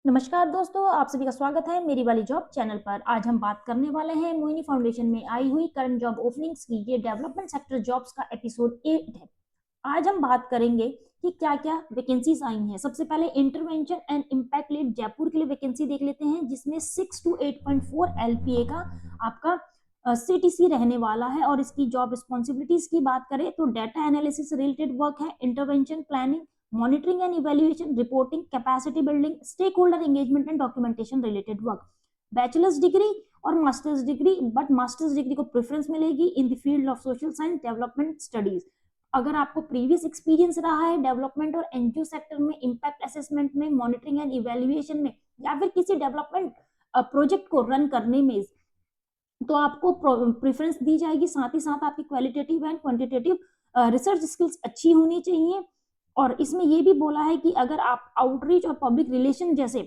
नमस्कार दोस्तों, आप सभी का स्वागत है मेरी वाली जॉब चैनल पर। आज हम बात करने वाले हैं मोहिनी फाउंडेशन में आई हुई करंट जॉब ओपनिंग्स की। ये डेवलपमेंट सेक्टर जॉब्स का एपिसोड 8 है। आज हम बात करेंगे कि क्या क्या वैकेंसीज आई हैं। सबसे पहले intervention and impact lead Jaipur के लिए वैकेंसी देख लेते हैं, जिसमें 6 to 8.4 LPA का आपका CTC रहने वाला है। और इसकी जॉब रिस्पॉन्सिबिलिटीज की बात करें तो डाटा एनालिसिस रिलेटेड वर्क है, intervention planning, monitoring and evaluation, reporting, capacity building, stakeholder engagement and documentation related work. Bachelors degree और masters degree, but masters degree को प्रेफरेंस मिलेगी in the field of social science development studies. अगर आपको previous experience रहा है development और NGO sector में, impact assessment में, मॉनिटरिंग एंड इवेल्युएशन में, या फिर किसी डेवलपमेंट प्रोजेक्ट को रन करने में, तो आपको प्रेफरेंस दी जाएगी। साथ ही साथ आपकी qualitative and quantitative research skills अच्छी होनी चाहिए। और इसमें ये भी बोला है कि अगर आप आउटरीच और पब्लिक रिलेशन जैसे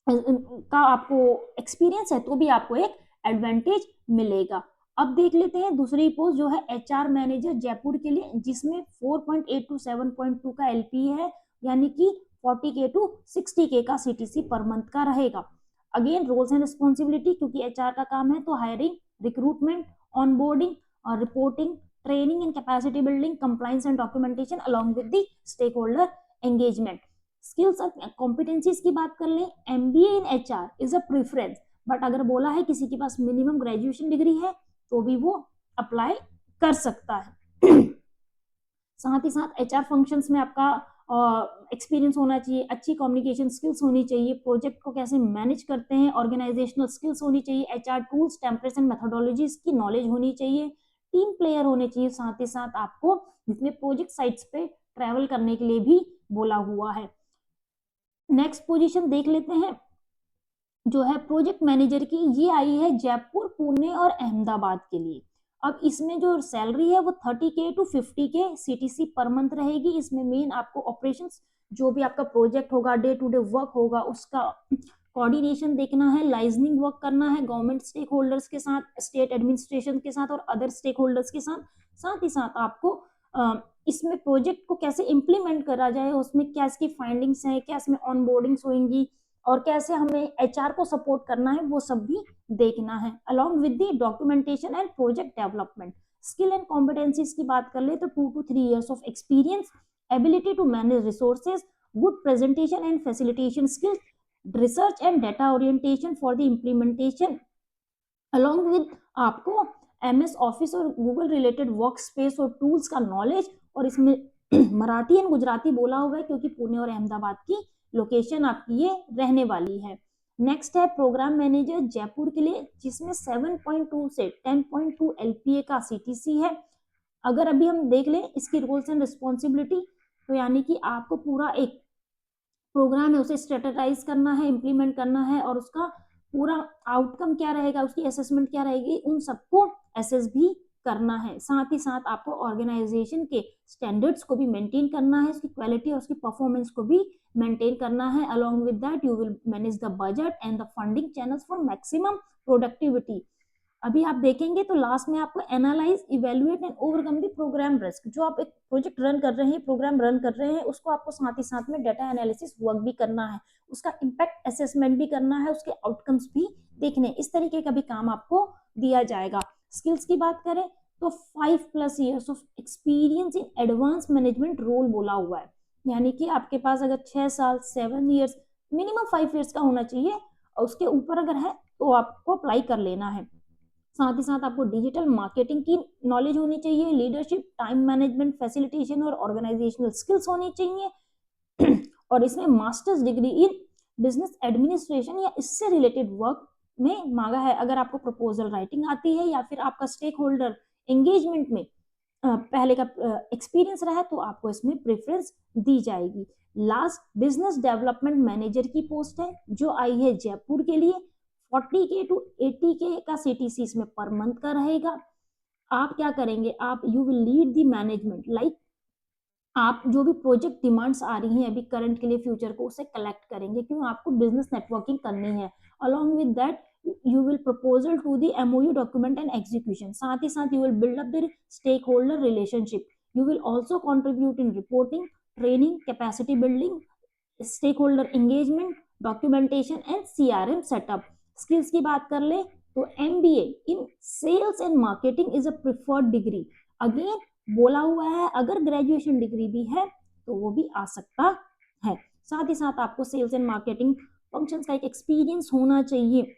का आपको एक्सपीरियंस है तो भी आपको एक एडवांटेज मिलेगा। अब देख लेते हैं दूसरी पोस्ट जो है HR मैनेजर जयपुर के लिए, जिसमें 4.8 to 7.2 का LP है, यानी कि 40K to 60K का CTC पर मंथ का रहेगा। अगेन रोल्स एंड रिस्पॉन्सिबिलिटी, क्योंकि HR का काम है तो हायरिंग, रिक्रूटमेंट, ऑनबोर्डिंग और reporting, training and capacity building, compliance and documentation along with the stakeholder engagement. Skills और कॉम्पिटेंसीज की बात कर लें, MBA in HR is a preference, but अगर बोला है किसी के पास मिनिमम ग्रेजुएशन डिग्री है तो भी वो अप्लाई कर सकता है। साथ ही साथ HR फंक्शंस में आपका एक्सपीरियंस होना चाहिए, अच्छी कम्युनिकेशन स्किल्स होनी चाहिए, प्रोजेक्ट को कैसे मैनेज करते हैं ऑर्गेनाइजेशनल स्किल्स होनी चाहिए, HR tools, templates and methodologies की नॉलेज होनी चाहिए, टीम प्लेयर होने चाहिए। साथ ही साथ आपको जिसमें प्रोजेक्ट साइट्स पे ट्रैवल करने के लिए भी बोला हुआ है। नेक्स्ट पोजीशन देख लेते हैं जो है प्रोजेक्ट मैनेजर की। ये आई है जयपुर, पुणे और अहमदाबाद के लिए। अब इसमें जो सैलरी है वो 30K to 50K CTC per month रहेगी। इसमें मेन आपको ऑपरेशंस, जो भी आपका प्रोजेक्ट होगा, डे टू डे वर्क होगा, उसका कोऑर्डिनेशन देखना है, लाइजनिंग वर्क करना है गवर्नमेंट स्टेक होल्डर्स के साथ, स्टेट एडमिनिस्ट्रेशन के साथ और अदर स्टेक होल्डर्स के साथ। साथ ही साथ आपको इसमें प्रोजेक्ट को कैसे इम्प्लीमेंट करा जाए, उसमें क्या इसकी फाइंडिंग्स है, क्या इसमें ऑनबोर्डिंग्स होंगी और कैसे हमें HR को सपोर्ट करना है, वो सब भी देखना है, along with the documentation and project development. Skill and competencies की बात कर ले तो 2 to 3 years of experience, ability to manage resources, good presentation and facilitation skills, research and data orientation for the implementation, along with आपको MS office और Google related workspace और tools का knowledge. और इसमें मराठी एंड गुजराती बोला हुआ है, क्योंकि पुणे और अहमदाबाद की लोकेशन आपकी ये रहने वाली है। नेक्स्ट है प्रोग्राम मैनेजर जयपुर के लिए, जिसमें 7.2 से 10.2 LPA का CTC है। अगर अभी हम देख लें इसकी रोल्स एंड रिस्पॉन्सिबिलिटी, तो यानी कि आपको पूरा एक प्रोग्राम है उसे स्ट्रेटेजाइज करना है, इम्प्लीमेंट करना है, और उसका पूरा आउटकम क्या रहेगा, उसकी असेसमेंट क्या रहेगी, उन सबको असेस भी करना है। साथ ही साथ आपको ऑर्गेनाइजेशन के स्टैंडर्ड्स को भी मेंटेन करना है, उसकी क्वालिटी और उसकी परफॉर्मेंस को भी मेंटेन करना है। Along with that you will manage the budget and the funding channels for maximum productivity. अभी आप देखेंगे तो लास्ट में आपको analyse, evaluate and overcome the program risk. जो आप एक प्रोजेक्ट रन कर रहे हैं, प्रोग्राम रन कर रहे हैं, उसको आपको साथ ही साथ में डाटा एनालिसिस वर्क भी करना है, उसका इम्पैक्ट असेसमेंट भी करना है, उसके आउटकम्स भी देखने, इस तरीके का भी काम आपको दिया जाएगा। स्किल्स की बात करें तो 5+ years of experience in advance management role बोला हुआ है, यानी कि आपके पास अगर 6 साल 7 years, मिनिमम 5 years का होना चाहिए, और उसके ऊपर अगर है तो आपको अप्लाई कर लेना है। साथ ही साथ आपको डिजिटल मार्केटिंग की नॉलेज होनी चाहिए, लीडरशिप, टाइम मैनेजमेंट, फैसिलिटेशन और ऑर्गेनाइजेशनल स्किल्स होनी चाहिए। और इसमें masters degree in business administration या इससे रिलेटेड वर्क में मांगा है। अगर आपको प्रपोजल राइटिंग आती है या फिर आपका स्टेक होल्डर एंगेजमेंट में पहले का एक्सपीरियंस रहा है तो आपको इसमें प्रेफरेंस दी जाएगी। लास्ट बिजनेस डेवलपमेंट मैनेजर की पोस्ट है, जो आई है जयपुर के लिए। 40K to 80K का CTC इसमें पर मंथ का रहेगा। आप क्या करेंगे, आप you will lead the management, like आप जो भी प्रोजेक्ट डिमांड्स आ रही हैं अभी करंट के लिए, फ्यूचर को, उसे कलेक्ट करेंगे, क्यों आपको बिजनेस नेटवर्किंग करनी है। Along with that you will proposal to the MOU document and execution. साथ ही साथ you will build up the stakeholder relationship. You will also contribute in reporting, training, capacity building, stakeholder engagement, documentation and CRM setup. Skills की बात कर ले तो MBA in sales and marketing is a preferred degree. Again बोला हुआ है अगर graduation degree भी है तो वो भी आ सकता है। साथ ही साथ आपको सेल्स एंड मार्केटिंग फंक्शंस का एक एक्सपीरियंस होना चाहिए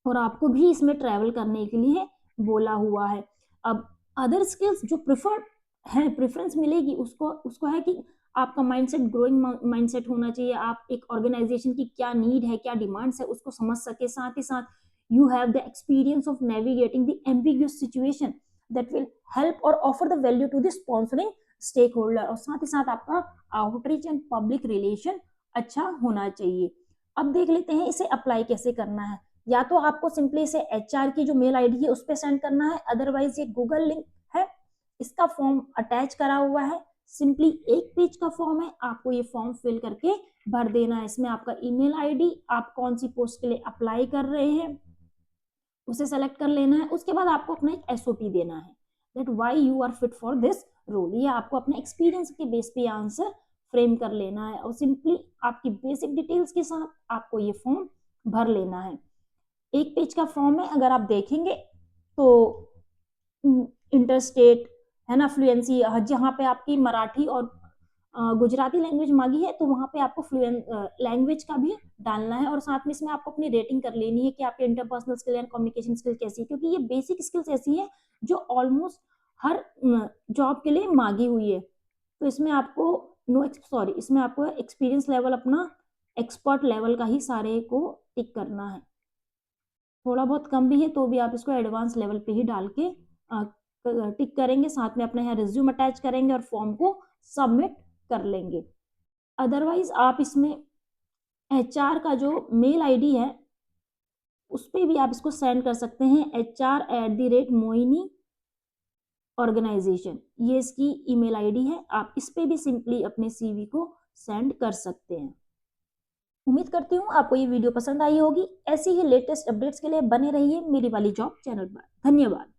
और आपको भी इसमें ट्रैवल करने के लिए बोला हुआ है। अब अदर स्किल्स जो प्रिफर्ड है, प्रेफरेंस मिलेगी उसको उसको है कि आपका माइंडसेट ग्रोइंग माइंडसेट होना चाहिए। आप एक ऑर्गेनाइजेशन की क्या नीड है, क्या डिमांड्स है उसको समझ सके। साथ ही साथ you have the experience of navigating the ambiguous situation that will help और offer the value to the sponsoring stakeholder. और साथ ही साथ आपका आउटरीच एंड पब्लिक रिलेशन अच्छा होना चाहिए। अब देख लेते हैं इसे अप्लाई कैसे करना है। या तो आपको सिंपली इसे HR की जो मेल ID है उस पर सेंड करना है, अदरवाइज ये गूगल लिंक है, इसका फॉर्म अटैच करा हुआ है। सिंपली एक पेज का फॉर्म है, आपको ये फॉर्म फिल करके भर देना है। इसमें आपका ईमेल ID, आप कौन सी पोस्ट के लिए अप्लाई कर रहे हैं उसे सेलेक्ट कर लेना है। उसके बाद आपको अपना एक SOP देना है that why you are fit for this role. ये आपको अपने एक्सपीरियंस के बेस पे आंसर फ्रेम कर लेना है और सिंपली आपकी बेसिक डिटेल्स के साथ आपको ये फॉर्म भर लेना है। एक पेज का फॉर्म है, अगर आप देखेंगे तो इंटरस्टेट है ना, फ्लुएंसी जहाँ पे आपकी मराठी और गुजराती लैंग्वेज मांगी है तो वहाँ पे आपको फ्लुएंट लैंग्वेज का भी डालना है। और साथ में इसमें आपको अपनी रेटिंग कर लेनी है कि आपके interpersonal skill and communication skill कैसी है, क्योंकि ये बेसिक स्किल्स ऐसी है जो ऑलमोस्ट हर जॉब के लिए मांगी हुई है। तो इसमें आपको इसमें आपको एक्सपीरियंस लेवल अपना एक्सपर्ट लेवल का ही सारे को टिक करना है। थोड़ा बहुत कम भी है तो भी आप इसको एडवांस लेवल पे ही डाल के टिक करेंगे। साथ में अपने यहाँ रिज्यूम अटैच करेंगे और फॉर्म को सबमिट कर लेंगे। अदरवाइज आप इसमें HR का जो मेल ID है उस पर भी आप इसको सेंड कर सकते हैं, HR@moini ऑर्गेनाइजेशन, ये इसकी ईमेल ID है। आप इस पे भी सिंपली अपने CV को सेंड कर सकते हैं। उम्मीद करती हूँ आपको ये वीडियो पसंद आई होगी। ऐसी ही लेटेस्ट अपडेट्स के लिए बने रहिए मेरी वाली जॉब चैनल पर। धन्यवाद।